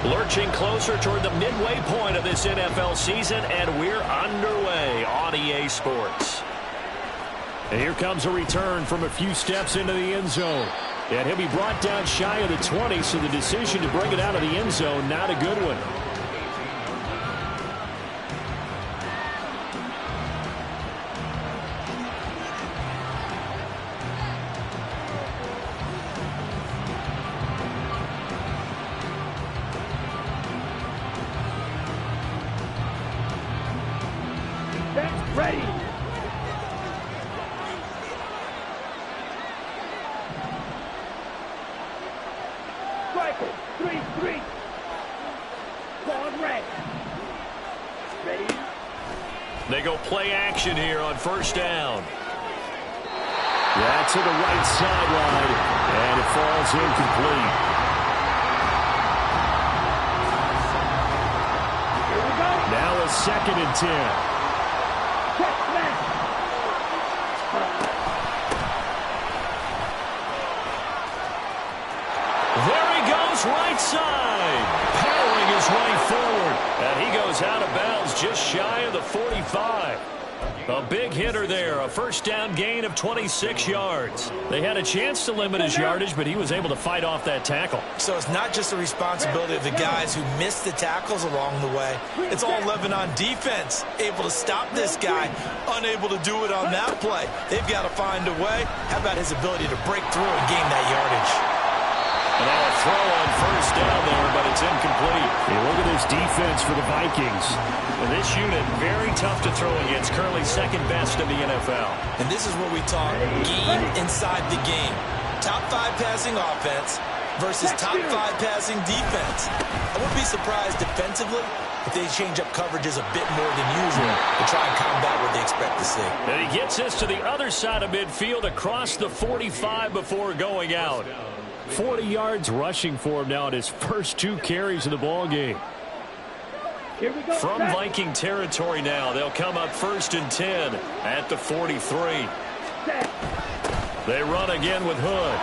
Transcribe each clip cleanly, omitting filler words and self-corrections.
Lurching closer toward the midway point of this NFL season, and we're underway on EA Sports. And here comes a return from a few steps into the end zone. And he'll be brought down shy of the 20, so the decision to bring it out of the end zone, not a good one. Ready. Striker, 3-3. Going red. Ready. They go play action here on first down. Yeah, to the right sideline, and it falls incomplete. Here we go. Now a 2nd and 10. There he goes, right side. Powering his way forward. And he goes out of bounds just shy of the 45. A big hitter there. A first down gain of 26 yards. They had a chance to limit his yardage, but he was able to fight off that tackle. So it's not just the responsibility of the guys who missed the tackles along the way. It's all 11 on defense. Able to stop this guy. Unable to do it on that play. They've got to find a way. How about his ability to break through and gain that yardage? And now a throw on first down there, but it's incomplete. Hey, look at this defense for the Vikings. And this unit, very tough to throw against. Currently second best in the NFL. And this is where we talk game inside the game. Top 5 passing offense versus top 5 passing defense. I wouldn't be surprised defensively if they change up coverages a bit more than usual to try and combat what they expect to see. And he gets this to the other side of midfield across the 45 before going out. 40 yards rushing for him now in his first 2 carries of the ball game. Here we go. From Viking territory now, they'll come up 1st and 10 at the 43. They run again with Hood.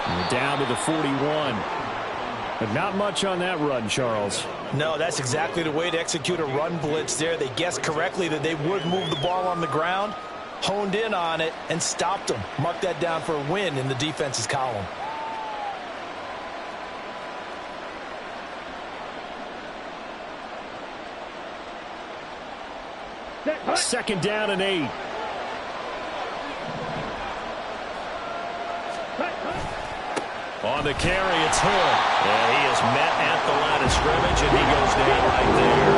And down to the 41. But not much on that run, Charles. No, that's exactly the way to execute a run blitz there. They guessed correctly that they would move the ball on the ground, honed in on it, and stopped them. Mark that down for a win in the defense's column. Second down and 8. On the carry, it's Hood. And he is met at the line of scrimmage, and he goes down right there.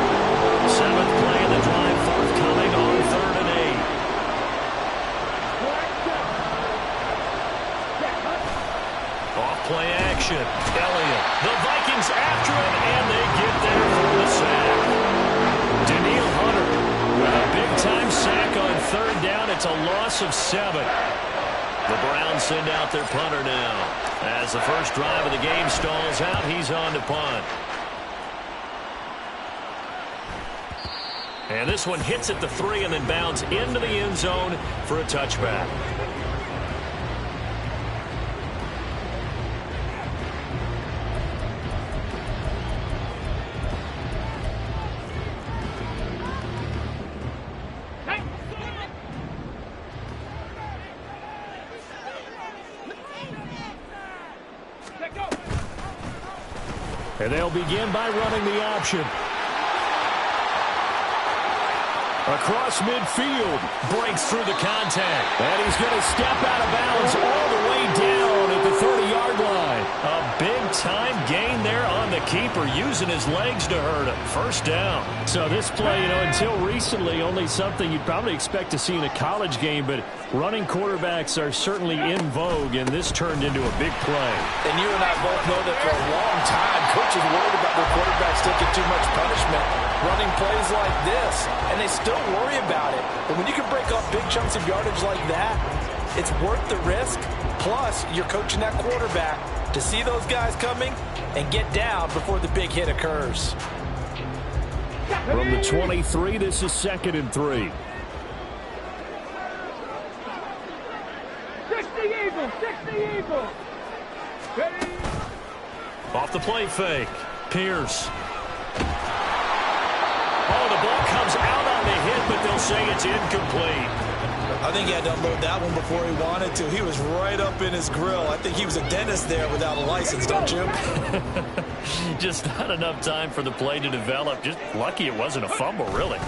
7th play of the drive forthcoming on 3rd and 8. Off play action. Elliott. The Vikings after him, and they get there for the sack. Daniil Hunter with a big-time sack on 3rd down. It's a loss of 7. The Browns send out their punter now. As the first drive of the game stalls out, he's on to punt. And this one hits at the 3 and then bounds into the end zone for a touchback. And they'll begin by running the option. Across midfield. Breaks through the contact. And he's going to step out of bounds all the way down at the 30-yard line. A big-time gain there on the keeper, using his legs to hurt him. First down. So this play, until recently, only something you'd probably expect to see in a college game, but running quarterbacks are certainly in vogue, and this turned into a big play. And you and I both know that for a long time, coaches worried about their quarterbacks taking too much punishment, running plays like this, and they still worry about it. But when you can break up big chunks of yardage like that, it's worth the risk. Plus, you're coaching that quarterback to see those guys coming and get down before the big hit occurs. From the 23, this is 2nd and 3. 60 Eagles. Ready. Off the play fake. Pierce. Oh, the ball comes out on the hit, but they'll say it's incomplete. I think he had to unload that one before he wanted to. He was right up in his grill. I think he was a dentist there without a license, don't you? Just not enough time for the play to develop. Just lucky it wasn't a fumble, really.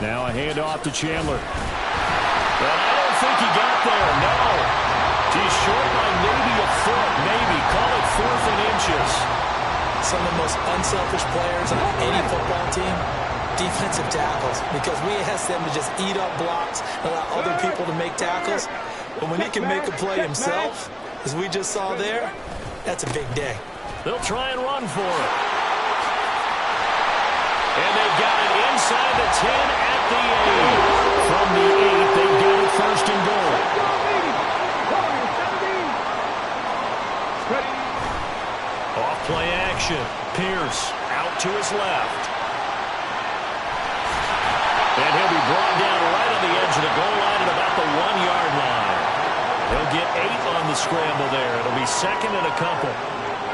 Now a handoff to Chandler. But I don't think he got there, no. He's short by maybe a foot, maybe. Call it 4th and inches. Some of the most unselfish players on any football team, defensive tackles, because we ask them to just eat up blocks and allow other people to make tackles. But when he can make a play himself, as we just saw there, that's a big day. They'll try and run for it. And they've got it inside the 10 at the 8. From the 8, they've got it 1st and goal. Off play action. Pierce out to his left. And he'll be brought down right on the edge of the goal line at about the 1-yard line. He'll get 8 on the scramble there. It'll be 2nd and a couple.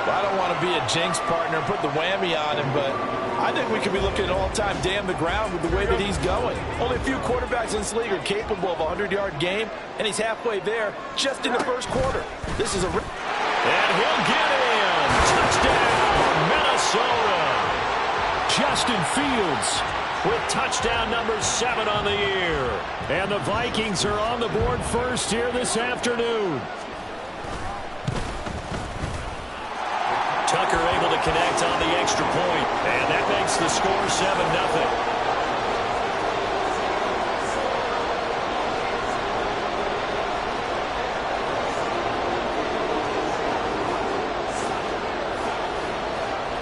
Well, I don't want to be a jinx partner and put the whammy on him, but I think we could be looking at all-time damn the ground with the way that he's going. Only a few quarterbacks in this league are capable of a 100-yard game, and he's halfway there just in the first quarter. This is a... And he'll get in. Touchdown, Minnesota. Justin Fields with touchdown number 7 on the year. And the Vikings are on the board first here this afternoon. Tucker able to connect on the extra point, and that makes the score 7-0.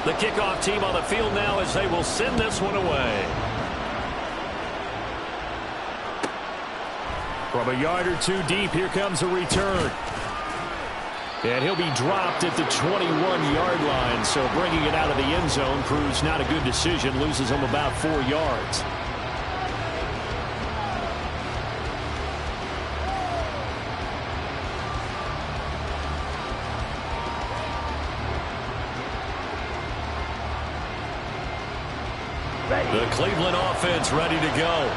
The kickoff team on the field now as they will send this one away. From a yard or 2 deep, here comes a return. And he'll be dropped at the 21-yard line, so bringing it out of the end zone proves not a good decision, loses him about 4 yards. The Cleveland offense ready to go.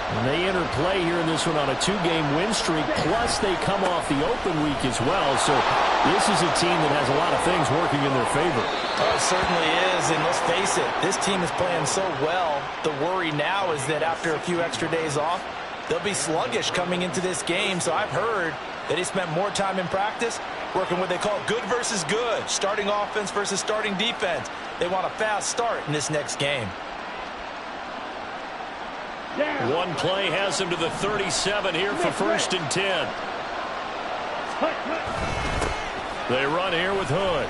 And they enter play here in this one on a 2-game win streak, plus they come off the open week as well. So this is a team that has a lot of things working in their favor. Oh, it certainly is, and let's face it, this team is playing so well. The worry now is that after a few extra days off, they'll be sluggish coming into this game. So I've heard that he spent more time in practice working what they call good versus good, starting offense versus starting defense. They want a fast start in this next game. One play has him to the 37 here for 1st and 10. They run here with Hood.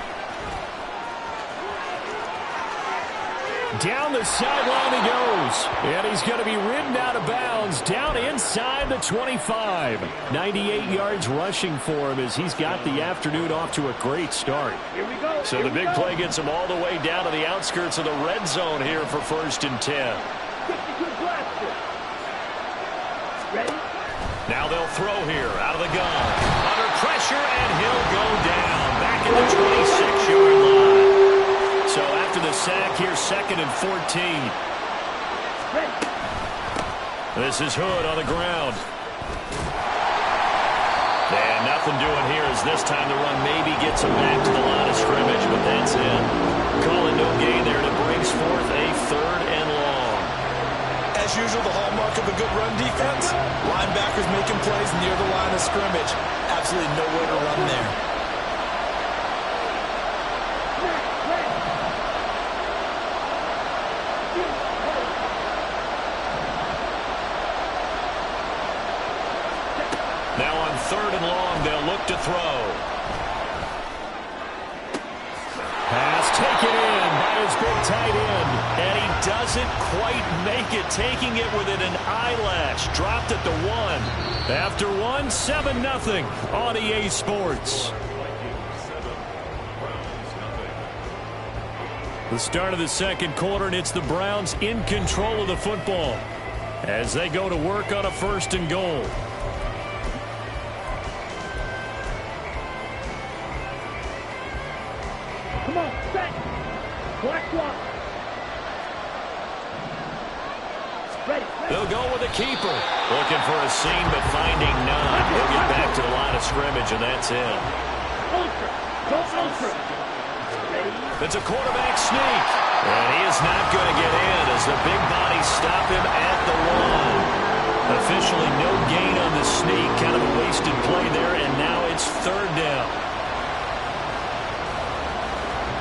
Down the sideline he goes. And he's going to be ridden out of bounds down inside the 25. 98 yards rushing for him as he's got the afternoon off to a great start. Here we go. So the big play gets him all the way down to the outskirts of the red zone here for 1st and 10. Ready? Now they'll throw here out of the gun. Under pressure, and he'll go down. Back at the 26-yard line. So after the sack here, 2nd and 14. Ready? This is Hood on the ground. And nothing doing here as this time the run maybe gets him back to the line of scrimmage, but that's it. Call it no gain there, and it brings forth a 3rd and long. As usual, the hallmark of a good run defense, linebackers making plays near the line of scrimmage. Absolutely nowhere to run there. Now on 3rd and long, they'll look to throw. Pass taken in by his big tight end. And he doesn't quite make it, taking it within an eyelash. Dropped at the 1. After 1, 7-0 on EA Sports. The start of the 2nd quarter, and it's the Browns in control of the football as they go to work on a 1st and goal. Come on, set. Black one. Ready. They'll go with the keeper. Looking for a seam, but finding none. He'll get back to the line of scrimmage, and that's it. Ultra. Go ultra. Ready. It's a quarterback sneak. And he is not going to get in as the big bodies stop him at the one. Officially no gain on the sneak. Kind of a wasted play there, and now it's third down.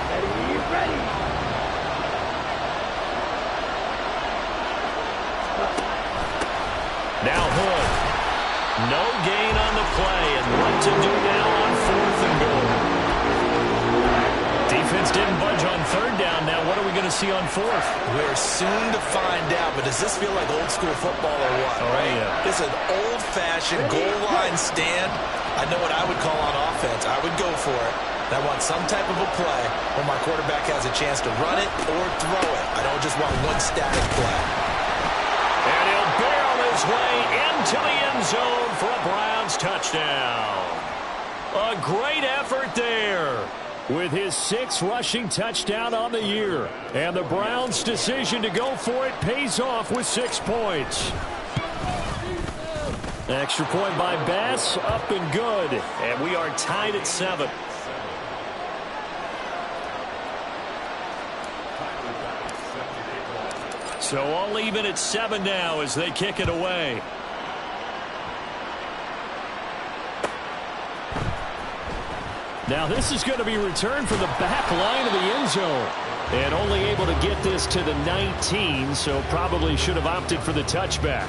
Ready. Ready. Now Hood. No gain on the play, and what to do now on 4th and goal. Defense didn't budge on third down. Now what are we going to see on 4th? We're soon to find out, but does this feel like old school football or what? Oh, right? yeah. This is an old-fashioned goal line stand. I know what I would call on offense. I would go for it. And I want some type of a play where my quarterback has a chance to run it or throw it. I don't just want one static play. And he'll barrel his way into the end zone for a Browns touchdown. A great effort there, with his 6th rushing touchdown on the year. And the Browns' decision to go for it pays off with 6 points. Extra point by Bass, up and good. And we are tied at 7. So all even at 7 now as they kick it away. Now this is going to be returned from the back line of the end zone. And only able to get this to the 19, so probably should have opted for the touchback.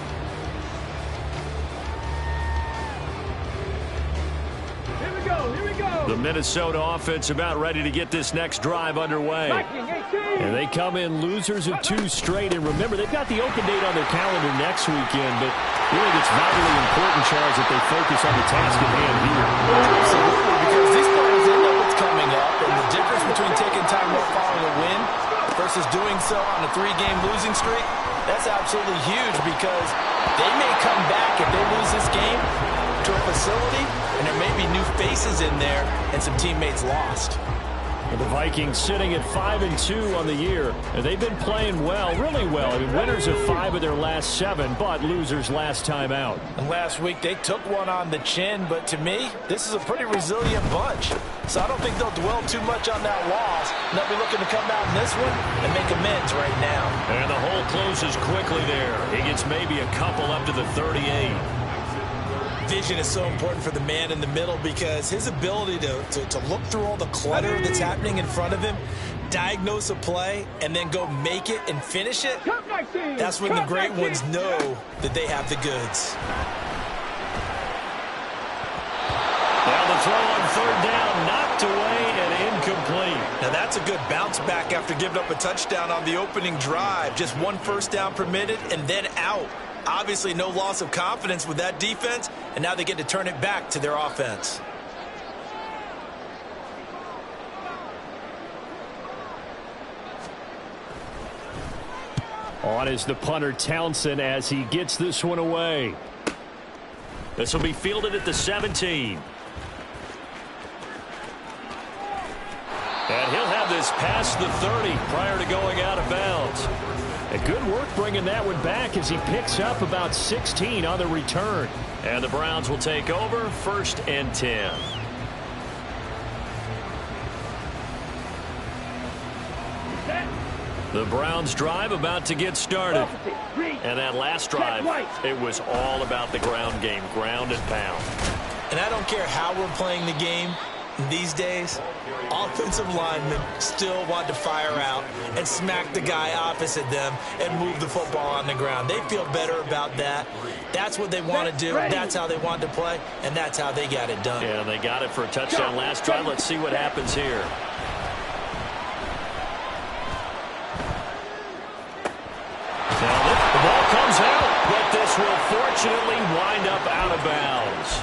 Here we go. Here we go. The Minnesota offense about ready to get this next drive underway. Viking 18. And they come in losers of 2 straight. And remember, they've got the open date on their calendar next weekend. But really, it's vitally important, Charles, that they focus on the task at hand here. Absolutely, because these players they know what's coming up, and the difference between taking time off following a win versus doing so on a 3-game losing streak, that's absolutely huge because they may come back if they lose this game to a facility, and there may be new faces in there and some teammates lost. The Vikings sitting at 5-2 on the year. And they've been playing well, really well. I mean, winners of 5 of their last 7, but losers last time out. And last week they took one on the chin, but to me, this is a pretty resilient bunch. So I don't think they'll dwell too much on that loss. And they'll be looking to come out in this one and make amends right now. And the hole closes quickly there. He gets maybe a couple up to the 38. Vision is so important for the man in the middle because his ability to look through all the clutter that's happening in front of him, diagnose a play, and then go make it and finish it, that's when the great ones know that they have the goods. Now the throw on third down, knocked away and incomplete. Now that's a good bounce back after giving up a touchdown on the opening drive. Just 1 first down permitted and then out. Obviously no loss of confidence with that defense, and now they get to turn it back to their offense. On is the punter Townsend as he gets this one away. This will be fielded at the 17. And he'll have this past the 30 prior to going out of bounds. And good work bringing that one back as he picks up about 16 on the return. And the Browns will take over 1st and 10. The Browns drive about to get started. And that last drive, it was all about the ground game, ground and pound. And I don't care how we're playing the game these days, offensive linemen still want to fire out and smack the guy opposite them and move the football on the ground. They feel better about that. That's what they want to do. That's how they want to play, and that's how they got it done. Yeah, they got it for a touchdown last drive. Let's see what happens here. The ball comes out, but this will fortunately wind up out of bounds.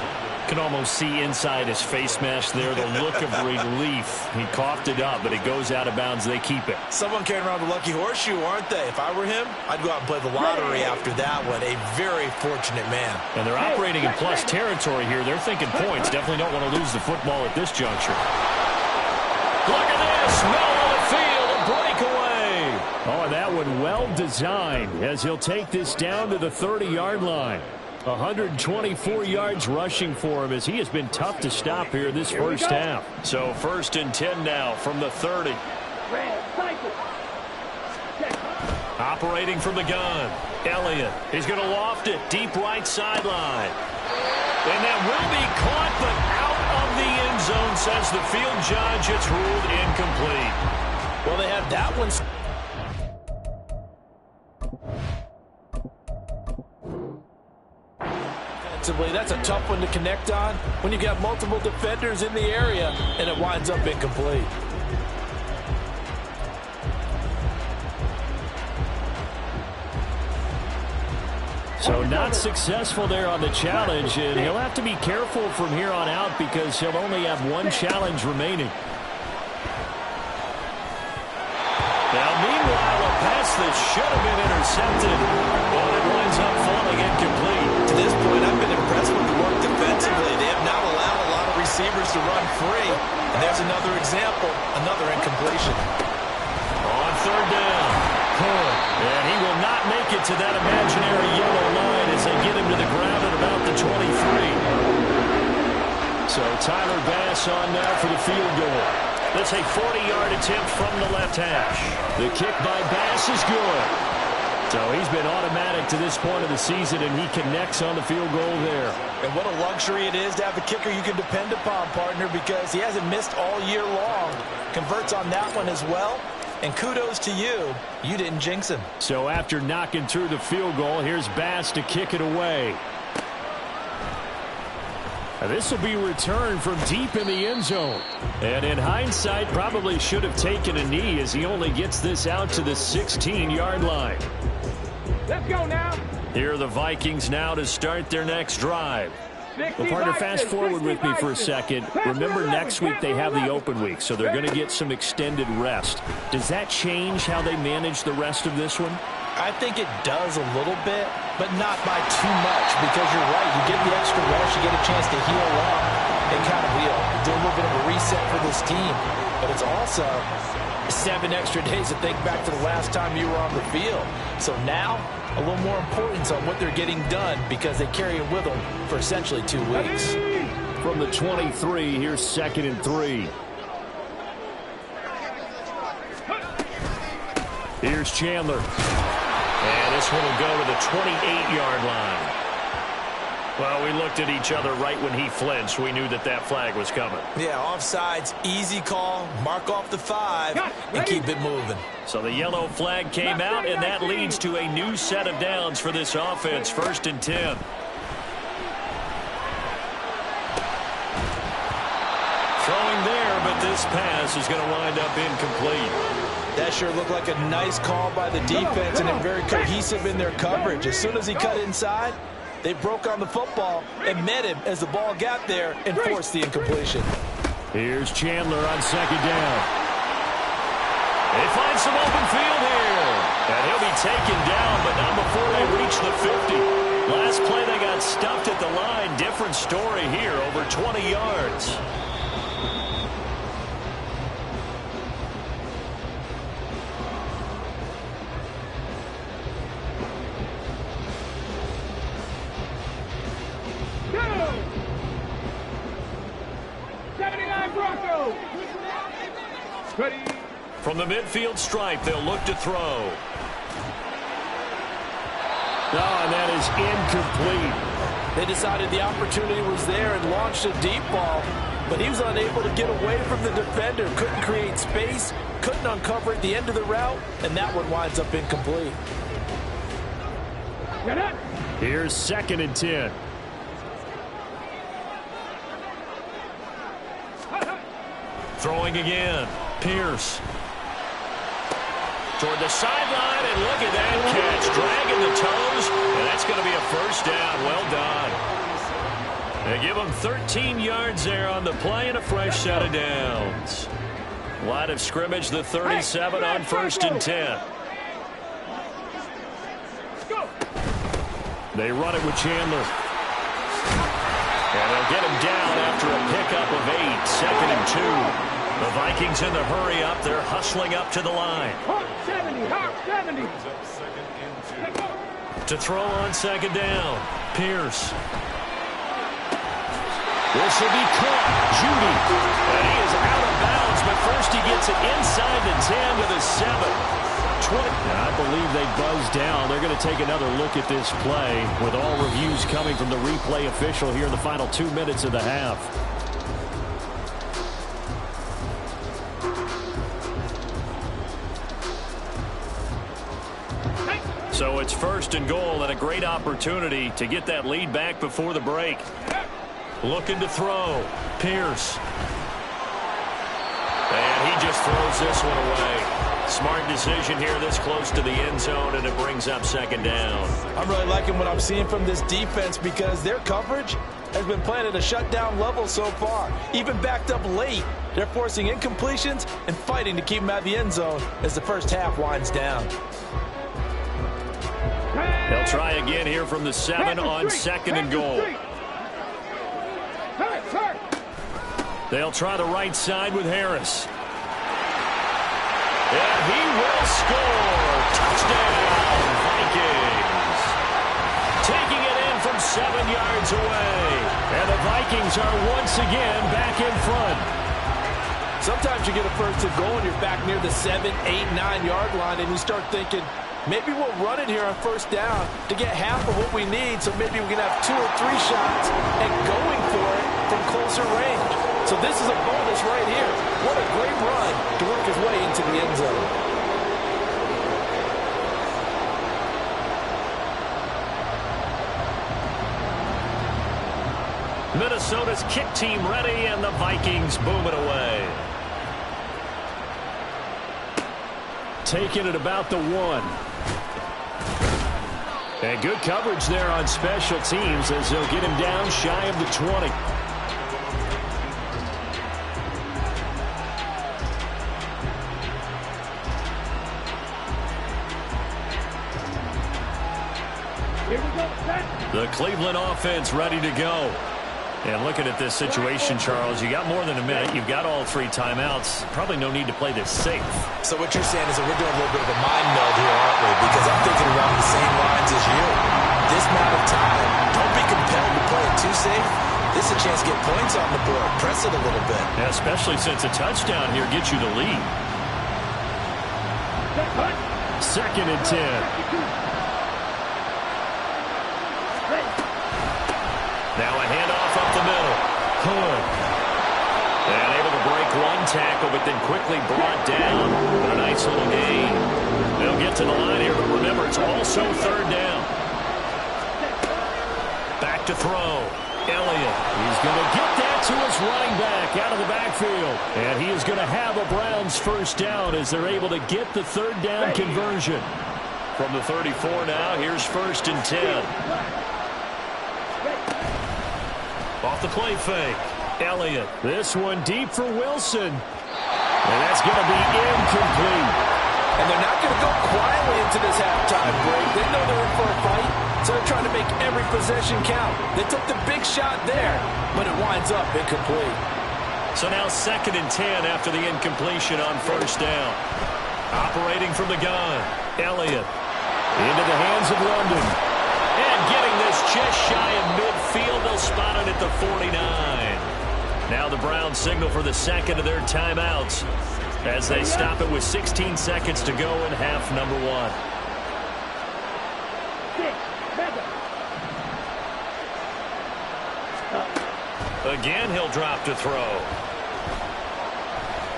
Can almost see inside his face mask there the look of relief. He coughed it up, but it goes out of bounds. They keep it. Someone carrying around the lucky horseshoe, aren't they? If I were him, I'd go out and play the lottery after that one. A very fortunate man. And they're operating in plus territory here. They're thinking points. Definitely don't want to lose the football at this juncture. Look at this. Middle of the field. A break and well-designed as he'll take this down to the 30-yard line. 124 yards rushing for him as he has been tough to stop here this first half. So 1st and 10 now from the 30. Operating from the gun. Elliott. He's going to loft it. Deep right sideline. And that will be caught, but out of the end zone, says the field judge. It's ruled incomplete. Well, they have that one. That's a tough one to connect on when you got multiple defenders in the area, and it winds up incomplete. So not successful there on the challenge, and he'll have to be careful from here on out because he'll only have one challenge remaining. Now, meanwhile, a pass that should have been intercepted, but it winds up falling incomplete. To this point, I've been impressed with the work defensively. They have not allowed a lot of receivers to run free, and there's another example, another incompletion. On 3rd down. And he will not make it to that imaginary yellow line as they get him to the ground at about the 23. So Tyler Bass on now for the field goal. That's a 40-yard attempt from the left hash. The kick by Bass is good. So he's been automatic to this point of the season, and he connects on the field goal there. And what a luxury it is to have a kicker you can depend upon, partner, because he hasn't missed all year long. Converts on that one as well. And kudos to you. You didn't jinx him. So after knocking through the field goal, here's Bass to kick it away. Now this will be returned from deep in the end zone. And in hindsight, probably should have taken a knee as he only gets this out to the 16-yard line. Let's go now. Here are the Vikings now to start their next drive. Well, partner, fast forward with me for a second. Remember, next week they have the open week, so they're going to get some extended rest. Does that change how they manage the rest of this one? I think it does a little bit, but not by too much, because you're right. You get the extra rest, you get a chance to heal up and kind of do a little bit of a reset for this team. But it's also 7 extra days to think back to the last time you were on the field. So now, a little more importance on what they're getting done because they carry it with them for essentially 2 weeks. From the 23, here's 2nd and 3. Here's Chandler. And this one will go to the 28-yard line. Well, we looked at each other right when he flinched. We knew that that flag was coming. Yeah, offsides, easy call, mark off the 5, and keep it moving. So the yellow flag came out, and that leads to a new set of downs for this offense. 1st and 10. Throwing there, but this pass is going to wind up incomplete. That sure looked like a nice call by the defense, and they're very cohesive in their coverage. As soon as he cut inside, they broke on the football and met him as the ball got there and forced the incompletion. Here's Chandler on 2nd down. They find some open field here. And he'll be taken down, but not before they reach the 50. Last play, they got stuffed at the line. Different story here, over 20 yards. Ready. From the midfield stripe, they'll look to throw. And that is incomplete. They decided the opportunity was there and launched a deep ball, but he was unable to get away from the defender, couldn't create space, couldn't uncover at the end of the route, and that one winds up incomplete. Here's 2nd and 10. Throwing again. Pierce. Toward the sideline, and look at that catch. Dragging the toes, and that's going to be a 1st down. Well done. They give them 13 yards there on the play and a fresh set of downs. Line of scrimmage, the 37 on 1st and 10. They run it with Chandler. And they'll get him down after a pickup of 8. 2nd and 2. The Vikings in the hurry up. They're hustling up to the line. Top 70. To throw on second down. Pierce. This will be caught. Judy. And he is out of bounds, but first he gets it inside the 10 to the 7. 20. I believe they buzzed down. They're going to take another look at this play with all reviews coming from the replay official here in the final 2 minutes of the half. So it's first and goal and a great opportunity to get that lead back before the break. Looking to throw. Pierce. And he just throws this one away. Smart decision here this close to the end zone, and it brings up second down. I'm really liking what I'm seeing from this defense because their coverage has been playing at a shutdown level so far. Even backed up late, they're forcing incompletions and fighting to keep them out of the end zone as the first half winds down. They'll try again here from the 7 on second and goal. They'll try the right side with Harris. And he will score. Touchdown, Vikings. Taking it in from 7 yards away. And the Vikings are once again back in front. Sometimes you get a first and goal and you're back near the 7, 8, 9-yard line, and you start thinking, maybe we'll run it here on first down to get half of what we need, so maybe we can have 2 or 3 shots at going for it from closer range. So this is a bonus right here. What a great run to work his way into the end zone. Minnesota's kick team ready, and the Vikings boom it away. Taking it about the 1. And good coverage there on special teams as they'll get him down shy of the 20. The Cleveland offense ready to go. And looking at this situation, Charles, you got more than a minute. You've got all 3 timeouts. Probably no need to play this safe. So what you're saying is that we're doing a little bit of a mind meld here, aren't we? Because I'm thinking along the same lines as you. This amount of time, don't be compelled to play it too safe. This is a chance to get points on the board. Press it a little bit. Yeah, especially since a touchdown here gets you the lead. Second and 10. Now a handoff up the middle. Hood. And able to break 1 tackle, but then quickly brought down. But a nice little gain. They'll get to the line here, but remember, it's also third down. Back to throw. Elliott. He's going to get that to his running back out of the backfield. And he is going to have a Browns first down as they're able to get the third down conversion. From the 34 now, here's first and 10. Off the play fake. Elliott. This one deep for Wilson. And that's going to be incomplete. And they're not going to go quietly into this halftime break. They know they're in for a fight, so they're trying to make every possession count. They took the big shot there, but it winds up incomplete. So now second and 10 after the incompletion on first down. Operating from the gun. Elliott. Into the hands of London. And getting this just shy of midfield. They'll spot it at the 49. Now the Browns signal for the second of their timeouts as they stop it with 16 seconds to go in half number 1. Again, he'll drop to throw.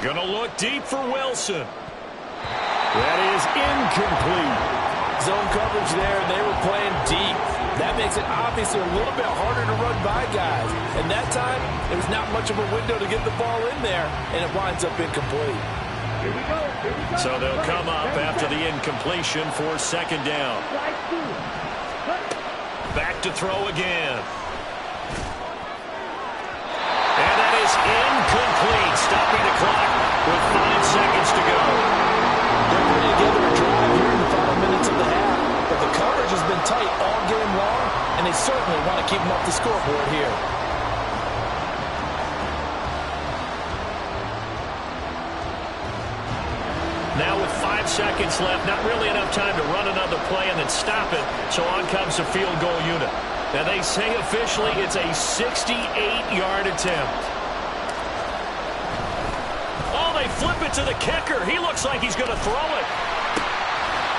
Gonna look deep for Wilson. That is incomplete. Zone coverage there, and they were playing deep. That makes it obviously a little bit harder to run by guys. And that time, there was not much of a window to get the ball in there, and it winds up incomplete. So they'll come up after the incompletion for second down. Back to throw again. And that is incomplete. Stopping the clock with 5 seconds to go. They're putting together a drive here in the final minutes of the half. But the coverage has been tight all game long, and they certainly want to keep them off the scoreboard here. Now with 5 seconds left, not really enough time to run another play and then stop it. So on comes the field goal unit. Now they say officially it's a 68-yard attempt. Oh, they flip it to the kicker. He looks like he's going to throw it.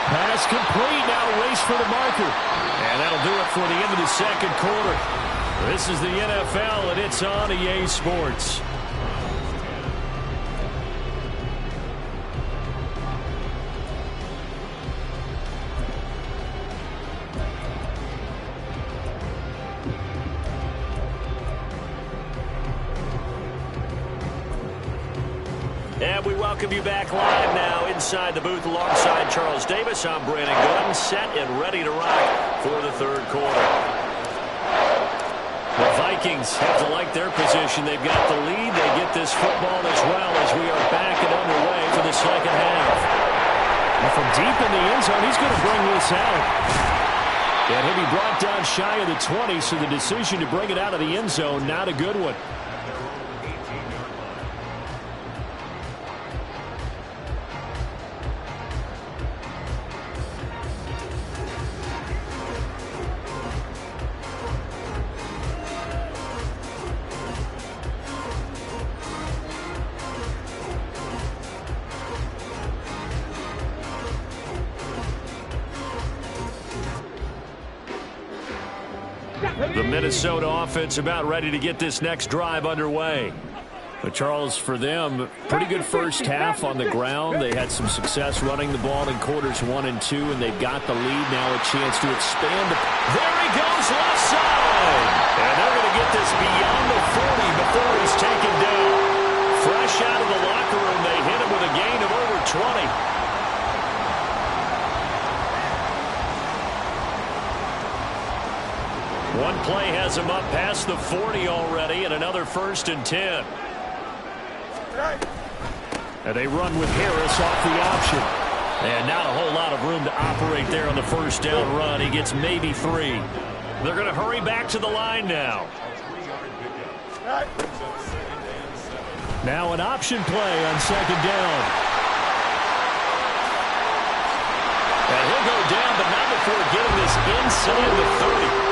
Pass complete. Now race for the marker. And that'll do it for the end of the second quarter. This is the NFL, and it's on EA Sports. And we welcome you back live now inside the booth alongside Charles Davis. I'm Brandon Gooden, set and ready to rock for the third quarter. The Vikings have to like their position. They've got the lead. They get this football as well as we are back and underway for the second half. And from deep in the end zone, he's going to bring this out. And he'll be brought down shy of the 20, so the decision to bring it out of the end zone, not a good one. The Minnesota offense about ready to get this next drive underway. But Charles, for them, pretty good first half on the ground. They had some success running the ball in quarters 1 and 2, and they've got the lead now, a chance to expand. There he goes, left side. And they're going to get this beyond the 40 before he's taken down. Fresh out of the locker room, they hit him with a gain of over 20. One play has him up past the 40 already, and another 1st and 10. And they run with Harris off the option. And not a whole lot of room to operate there on the first down run. He gets maybe 3. They're going to hurry back to the line now. Now an option play on 2nd down. And he'll go down, but not before getting this inside the 30.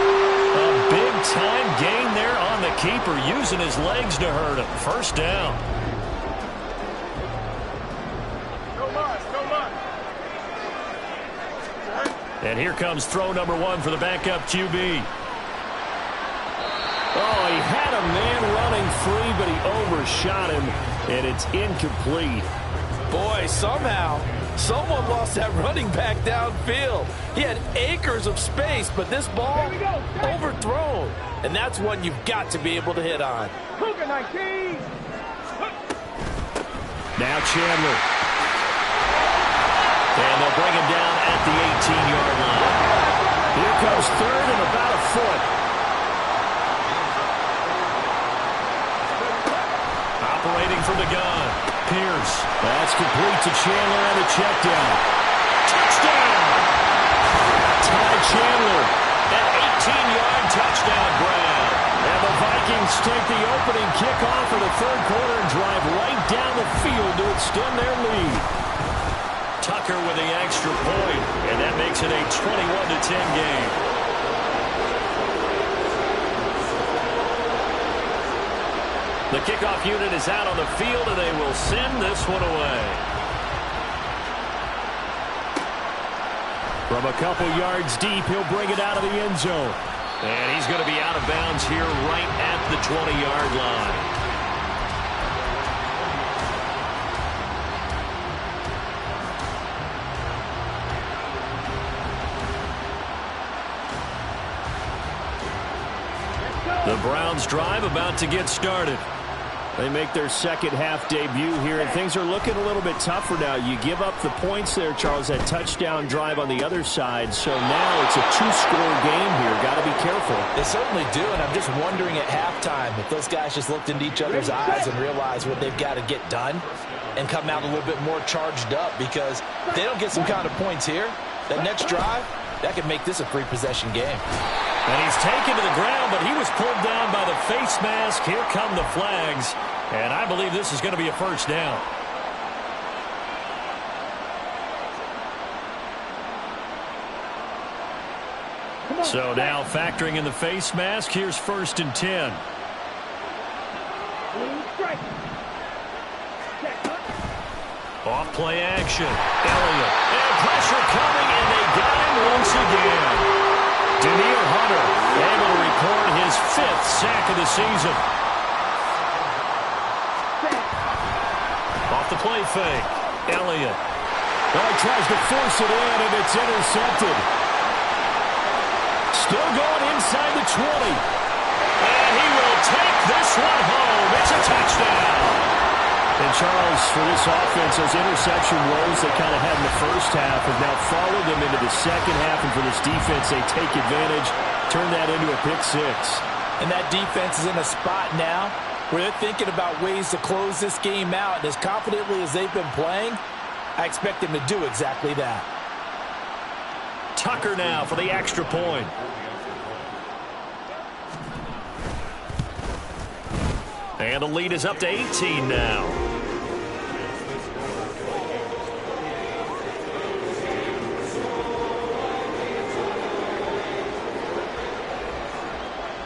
A big-time gain there on the keeper, using his legs to hurt him. First down. And here comes throw number 1 for the backup QB. Oh, he had a man running free, but he overshot him, and it's incomplete. Boy, somehow someone lost that running back downfield. He had acres of space, but this ball overthrown. And that's one you've got to be able to hit on. Now Chandler. And they'll bring him down at the 18-yard line. Here comes 3rd and about a foot. Operating from the gun. Pierce. That's complete to Chandler and a check down. Touchdown! Ty Chandler. An 18-yard touchdown grab. And the Vikings take the opening kickoff of the third quarter and drive right down the field to extend their lead. Tucker with the extra point, and that makes it a 21-10 game. The kickoff unit is out on the field, and they will send this one away. From a couple yards deep, he'll bring it out of the end zone. And he's going to be out of bounds here right at the 20-yard line. The Browns drive about to get started. They make their second half debut here, and things are looking a little bit tougher now. You give up the points there, Charles, that touchdown drive on the other side. So now it's a 2-score game here. Got to be careful. They certainly do, and I'm just wondering at halftime if those guys just looked into each other's eyes and realized what they've got to get done and come out a little bit more charged up, because if they don't get some kind of points here, that next drive, that could make this a 3-possession game. And he's taken to the ground, but he was pulled down by the face mask. Here come the flags, and I believe this is going to be a first down. So now factoring in the face mask, here's 1st and 10. Off play action. Elliott. And pressure coming, and they got him once again. Daniil Hunter able to record his 5th sack of the season. Off the play fake. Elliott. Well, he tries to force it in, and it's intercepted. Still going inside the 20. And he will take this one home. It's a touchdown. And Charles, for this offense, those interception woes they kind of had in the first half have now followed them into the second half. And for this defense, they take advantage, turn that into a pick 6. And that defense is in a spot now where they're thinking about ways to close this game out. And as confidently as they've been playing, I expect them to do exactly that. Tucker now for the extra point. And the lead is up to 18 now.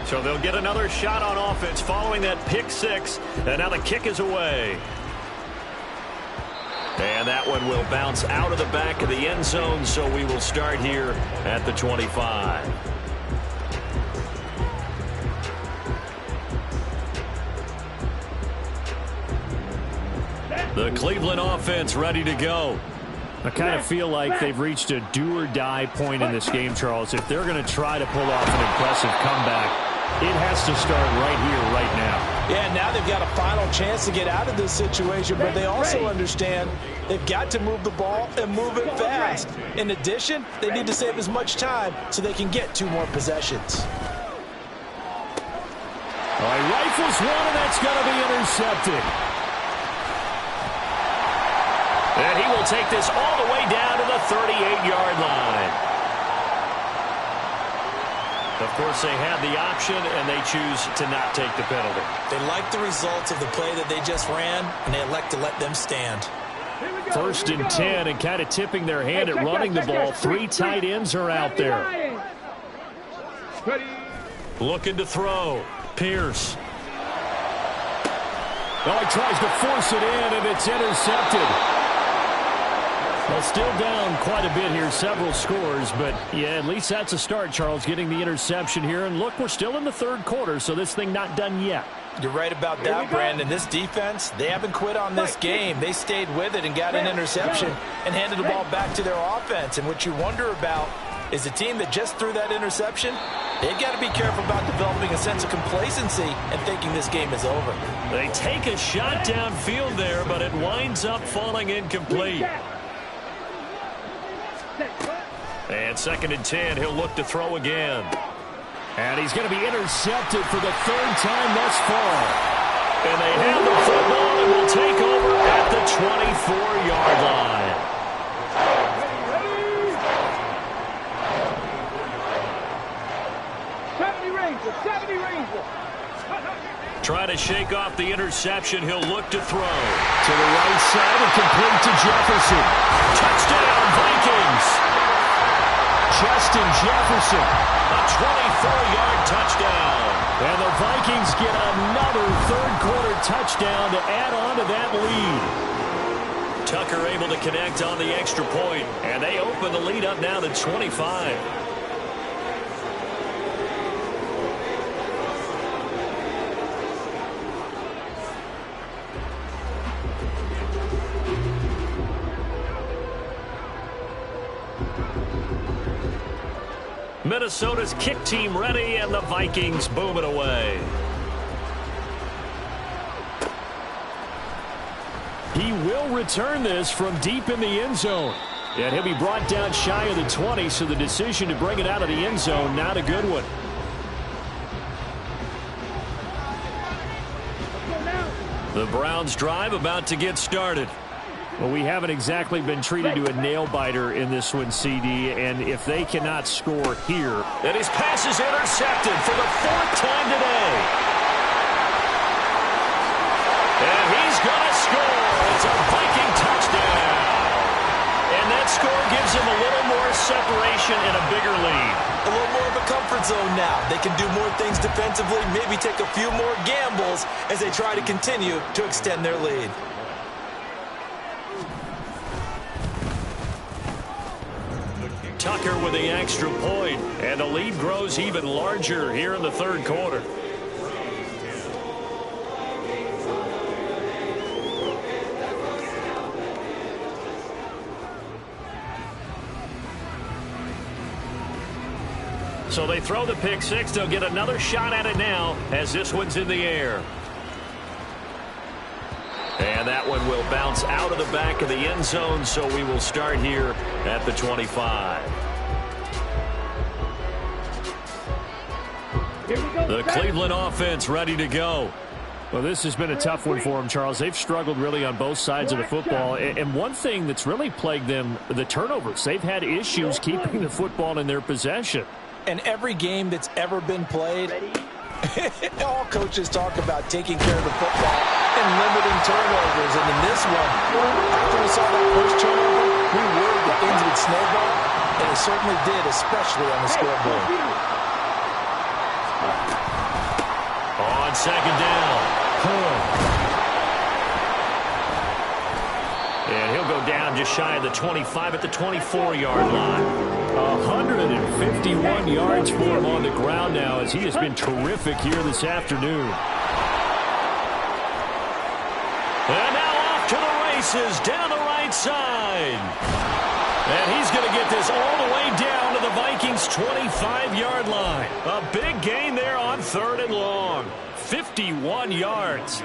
So they'll get another shot on offense following that pick 6. And now the kick is away. And that one will bounce out of the back of the end zone, so we will start here at the 25. The Cleveland offense ready to go. I kind of feel like they've reached a do-or-die point in this game, Charles. If they're going to try to pull off an impressive comeback, it has to start right here, right now. Yeah, now they've got a final chance to get out of this situation, but they also understand they've got to move the ball and move it fast. In addition, they need to save as much time so they can get 2 more possessions. All right, rifles one, and that's going to be intercepted. And he will take this all the way down to the 38-yard line. Of course, they had the option, and they choose to not take the penalty. They like the results of the play that they just ran, and they elect to let them stand. 1st and 10, and kind of tipping their hand at running the ball. 3 tight ends are out there. Looking to throw. Pierce. Well, he tries to force it in, and it's intercepted. Well, still down quite a bit here, several scores, but yeah, at least that's a start, Charles, getting the interception here. And look, we're still in the 3rd quarter, so this thing not done yet. You're right about that, Brandon. This defense, they haven't quit on this game. They stayed with it and got an interception and handed the ball back to their offense. And what you wonder about is a team that just threw that interception, they've got to be careful about developing a sense of complacency and thinking this game is over. They take a shot downfield there, but it winds up falling incomplete. And 2nd and 10, he'll look to throw again. And he's going to be intercepted for the 3rd time thus far. And they have the football and will take over at the 24-yard line. 70 Rangers. Trying to shake off the interception. He'll look to throw. To the right side and complete to Jefferson. Touchdown, Vikings. Justin Jefferson. A 24-yard touchdown. And the Vikings get another 3rd quarter touchdown to add on to that lead. Tucker able to connect on the extra point. And they open the lead up now to 25. Minnesota's kick team ready, and the Vikings boom it away. He will return this from deep in the end zone. And he'll be brought down shy of the 20, so the decision to bring it out of the end zone, not a good one. The Browns drive about to get started. Well, we haven't exactly been treated to a nail-biter in this one, CD, and if they cannot score here... And his pass is intercepted for the 4th time today. And he's going to score. It's a Viking touchdown. And that score gives him a little more separation and a bigger lead. A little more of a comfort zone now. They can do more things defensively, maybe take a few more gambles as they try to continue to extend their lead. Tucker with the extra point, and the lead grows even larger here in the third quarter. So they throw the pick six. They'll get another shot at it now as this one's in the air. And that one will bounce out of the back of the end zone, so we will start here at the 25. The Cleveland offense ready to go. Well, this has been a tough one for them, Charles. They've struggled really on both sides of the football. And one thing that's really plagued them, the turnovers. They've had issues keeping the football in their possession. And every game that's ever been played, all coaches talk about taking care of the football and limiting turnovers. And in this one, after we saw that first turnover, we worried that things would snowball, and it certainly did, especially on the scoreboard. On second down. And he'll go down just shy of the 25 at the 24-yard line. 151 yards for him on the ground now as he has been terrific here this afternoon. And now off to the races down the right side. And he's going to get this all the way down to the Vikings' 25-yard line. A big gain there on third and long. 51 yards.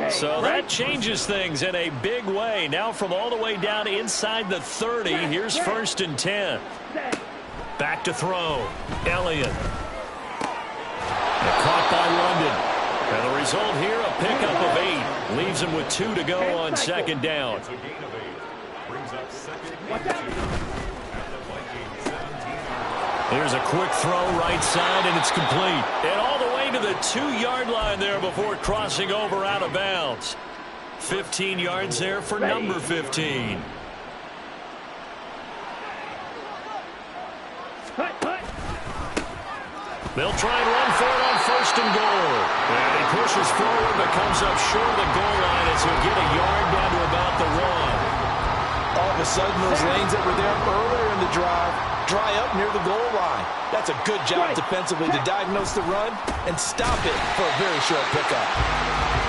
So that changes things in a big way. Now from all the way down inside the 30, here's first and 10. Back to throw. Elliott. And caught by London. And the result here, a pickup of 8. Leaves him with 2 to go on second down. Here's a quick throw right side, and it's complete. And all the way to the 2-yard line there before crossing over out of bounds. 15 yards there for number 15. They'll try and run for it on first and goal. And he pushes forward but comes up short of the goal line as he'll get a yard down to about the 1. All of a sudden, those lanes that were there earlier in the drive dry up near the goal line. That's a good job defensively to diagnose the run and stop it for a very short pickup.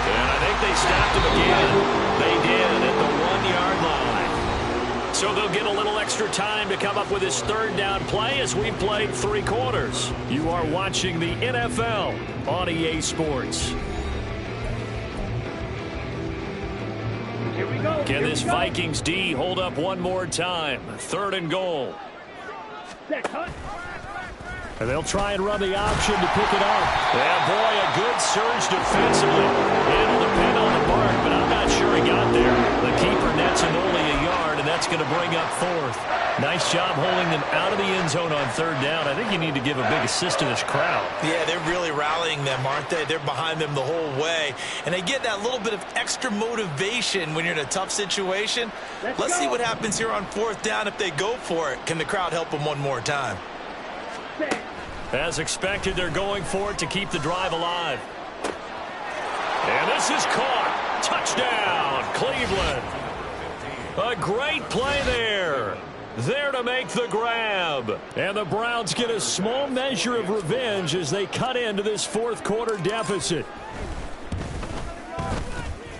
And I think they stopped him again. They did at the 1-yard line. So they'll get a little extra time to come up with his third down play as we played 3 quarters. You are watching the NFL on EA Sports. Can this Vikings D hold up one more time? Third and goal. And they'll try and run the option to pick it up. Yeah, boy, a good surge defensively. It'll depend on the mark, but I'm not sure he got there. The keeper nets him only a yard, and that's going to bring up 4th. Nice job holding them out of the end zone on third down. I think you need to give a big assist to this crowd. Yeah, they're really rallying them, aren't they? They're behind them the whole way. And they get that little bit of extra motivation when you're in a tough situation. Let's see what happens here on 4th down if they go for it. Can the crowd help them one more time? As expected, they're going for it to keep the drive alive. And this is caught. Touchdown, Cleveland. A great play there. There to make the grab. And the Browns get a small measure of revenge as they cut into this 4th quarter deficit.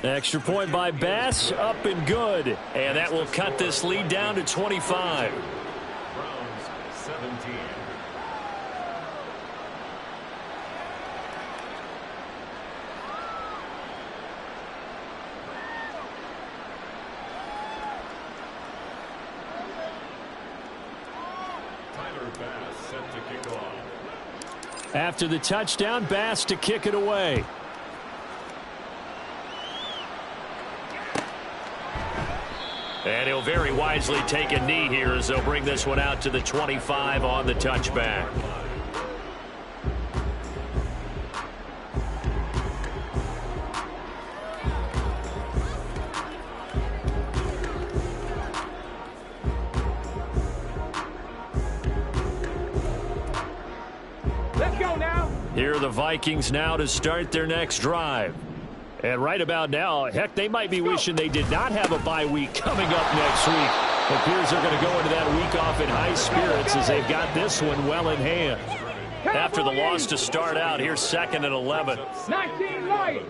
Extra point by Bass, up and good. And that will cut this lead down to 25. Browns 17. After the touchdown, Bass to kick it away. And he'll very wisely take a knee here as they'll bring this one out to the 25 on the touchback. are the Vikings now to start their next drive. And right about now, heck, they might be wishing they did not have a bye week coming up next week. It appears they're going to go into that week off in high spirits as they've got this one well in hand. After the loss to start out, here's 2nd and 11. 19 Lions.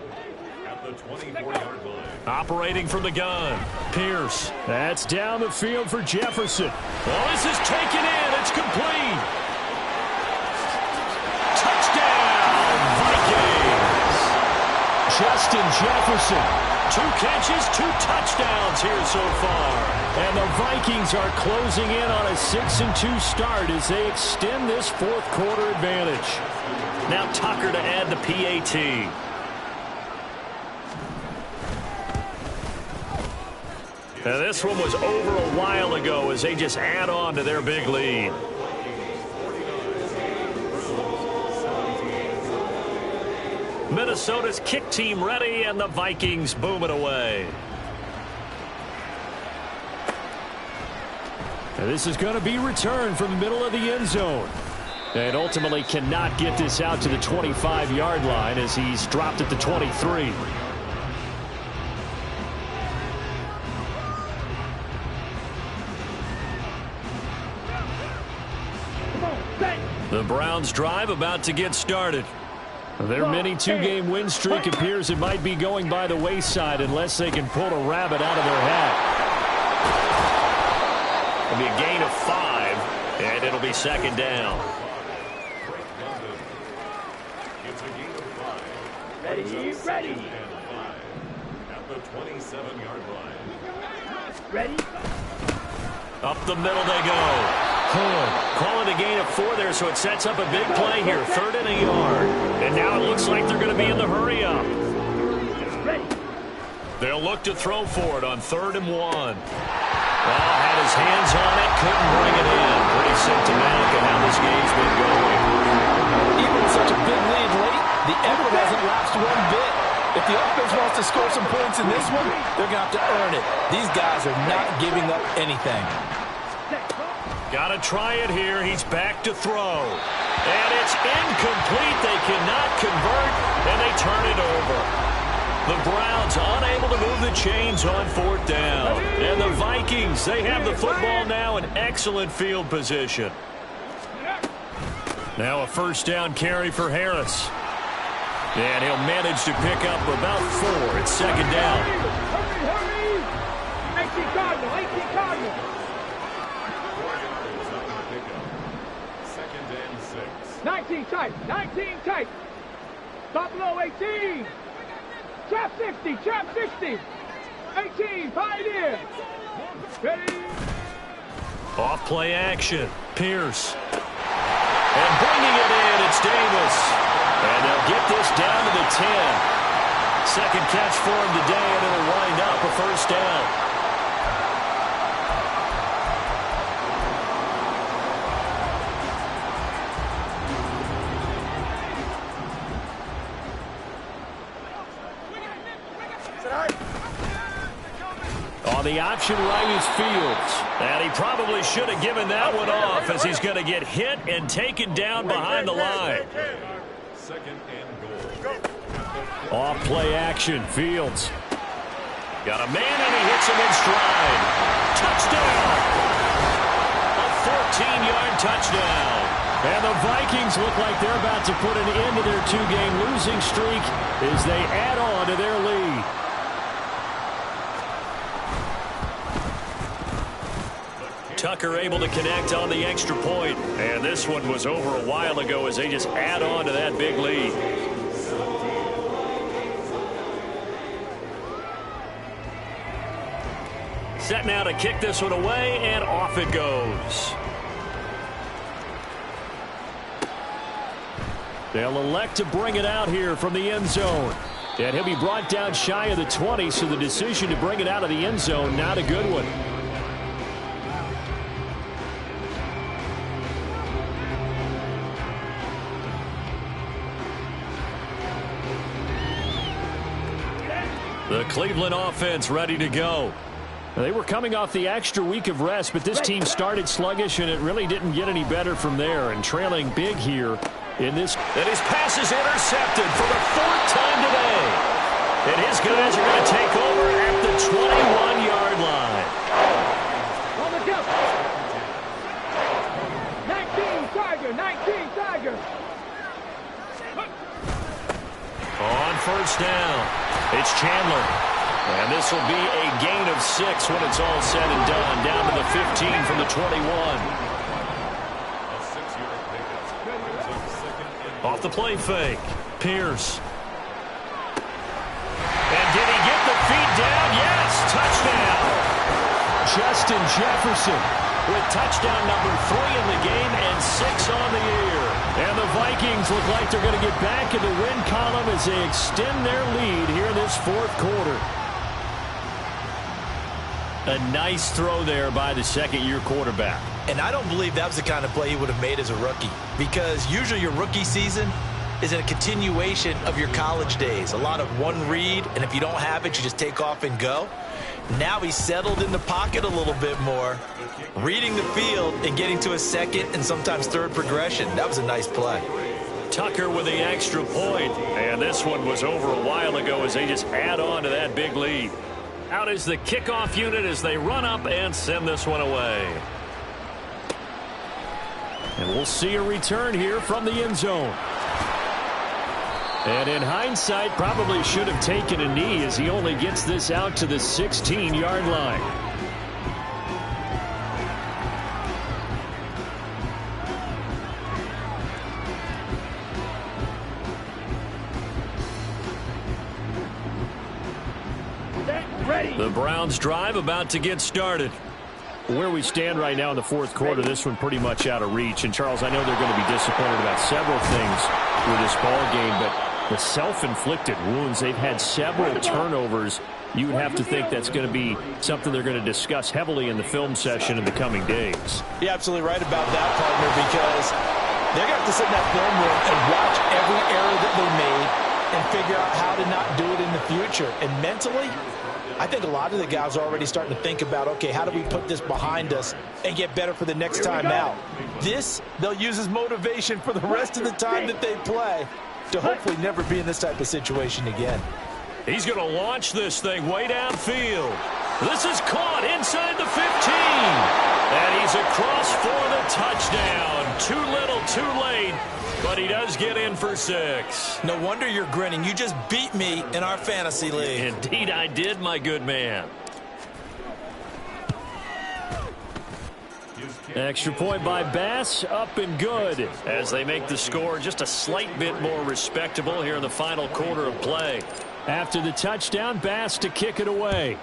At the 24-yard line. Operating from the gun, Pierce. That's down the field for Jefferson. Oh, this is taken in. It's complete. Touchdown, Vikings. Justin Jefferson. 2 catches, 2 touchdowns here so far. And the Vikings are closing in on a 6-2 start as they extend this 4th quarter advantage. Now Tucker to add the PAT. Now this one was over a while ago as they just add on to their big lead. Minnesota's kick team ready, and the Vikings boom it away. Now this is going to be returned from the middle of the end zone. And ultimately cannot get this out to the 25-yard line as he's dropped at the 23. The Browns drive about to get started. Their mini 2-game win streak appears it might be going by the wayside unless they can pull a rabbit out of their hat. It'll be a gain of 5, and it'll be 2nd down. It's a gain of 5. Ready. At the 27-yard line. Ready. Up the middle they go. Call it a gain of 4 there, so it sets up a big play here. 3rd and a yard. And now it looks like they're going to be in the hurry up. They'll look to throw for it on 3rd and 1. Well, had his hands on it, couldn't bring it in. Pretty symptomatic of how this game's been going. Even with such a big lead late, the effort hasn't lapsed one bit. If the offense wants to score some points in this one, they're going to have to earn it. These guys are not giving up anything. Got to try it here. He's back to throw. And it's incomplete. They cannot convert, and they turn it over. The Browns unable to move the chains on 4th down. And the Vikings, they have the football now in excellent field position. Now a 1st down carry for Harris. And he'll manage to pick up about 4. It's 2nd down. Hurry. 18 Cardinal. 19 tight. Stop below 18. Trap 60. 18, Pioneer. Ready. Off play action. Pierce. And bringing it in, it's Davis. And they'll get this down to the 10. 2nd catch for him today, and it'll wind up a 1st down. On the option right is Fields. And he probably should have given that one off as he's going to get hit and taken down behind the line. 2nd and goal. Off play action, Fields. Got a man and he hits him in stride. Touchdown! A 14-yard touchdown. And the Vikings look like they're about to put an end to their 2-game losing streak as they add on to their lead. Tucker able to connect on the extra point. And this one was over a while ago as they just add on to that big lead. Set now to kick this one away, and off it goes. They'll elect to bring it out here from the end zone. And he'll be brought down shy of the 20, so the decision to bring it out of the end zone, not a good one. The Cleveland offense ready to go. They were coming off the extra week of rest, but this team started sluggish, and it really didn't get any better from there. And trailing big here in this. And his pass is intercepted for the 4th time today. And his guys are going to take over at the 21-yard line. On the jump. 19 Tiger, 19 Tiger. On first down, it's Chandler. And this will be a gain of 6 when it's all said and done. Down to the 15 from the 21. A 6-yard pickup. Off the play fake. Pierce. And did he get the feet down? Yes, touchdown. Justin Jefferson with touchdown number 3 in the game and 6 on the year. And the Vikings look like they're going to get back in the win column as they extend their lead here in this 4th quarter. A nice throw there by the second-year quarterback. And I don't believe that was the kind of play he would have made as a rookie, because usually your rookie season is a continuation of your college days. A lot of one read, and if you don't have it, you just take off and go. Now he's settled in the pocket a little bit more, reading the field and getting to a second and sometimes third progression. That was a nice play. Tucker with the extra point. And this one was over a while ago as they just add on to that big lead. Out is the kickoff unit as they run up and send this one away. And we'll see a return here from the end zone. And in hindsight, probably should have taken a knee as he only gets this out to the 16-yard line. The Browns drive about to get started. Where we stand right now in the 4th quarter, this one pretty much out of reach. And, Charles, I know they're going to be disappointed about several things with this ball game, but the self-inflicted wounds, they've had several turnovers. You would have to think that's going to be something they're going to discuss heavily in the film session in the coming days. You're absolutely right about that, partner, because they're going to have to sit in that film room and watch every error that they made and figure out how to not do it in the future. And mentally, I think a lot of the guys are already starting to think about, okay, how do we put this behind us and get better for the next time out? This, they'll use as motivation for the rest of the time that they play to hopefully never be in this type of situation again. He's going to launch this thing way downfield. This is caught inside the 15. And he's across for the touchdown. Too little, too late. But he does get in for 6. No wonder you're grinning. You just beat me in our fantasy league. Indeed I did, my good man. Extra point by Bass, up and good, as they make the score just a slight bit more respectable here in the final quarter of play. After the touchdown, Bass to kick it away.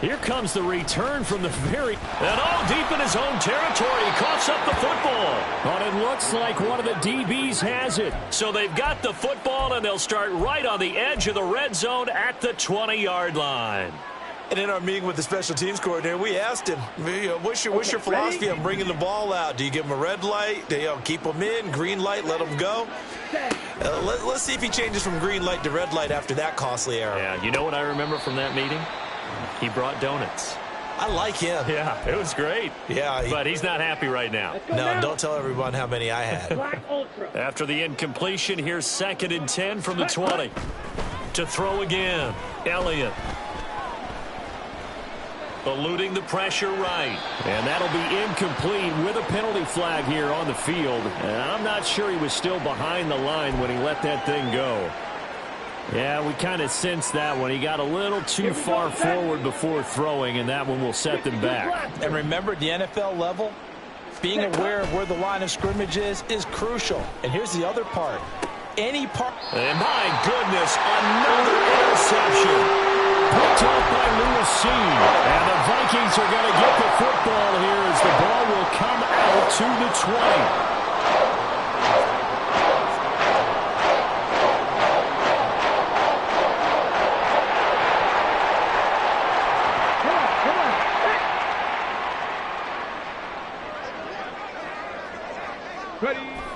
Here comes the return from the and all deep in his own territory. He coughs up the football. But it looks like one of the DBs has it. So they've got the football, and they'll start right on the edge of the red zone at the 20-yard line. And in our meeting with the special teams coordinator, we asked him, what's your philosophy on bringing the ball out? Do you give him a red light? Do you keep them in? Green light, let them go? Let's see if he changes from green light to red light after that costly error. Yeah, you know what I remember from that meeting? He brought donuts. I like him. Yeah, it was great. Yeah. But he's not happy right now. No, don't tell everyone how many I had. After the incompletion, here's 2nd and 10 from the 20. To throw again. Elliott. Eluding the pressure right. And that'll be incomplete with a penalty flag here on the field. And I'm not sure he was still behind the line when he let that thing go. Yeah, we kind of sensed that one. He got a little too far forward before throwing, and that one will set them back. And remember, at the NFL level, being aware of where the line of scrimmage is crucial. And here's the other part. And my goodness, another interception. Picked off by Lewis C. And the Vikings are going to get the football here as the ball will come out to the 20.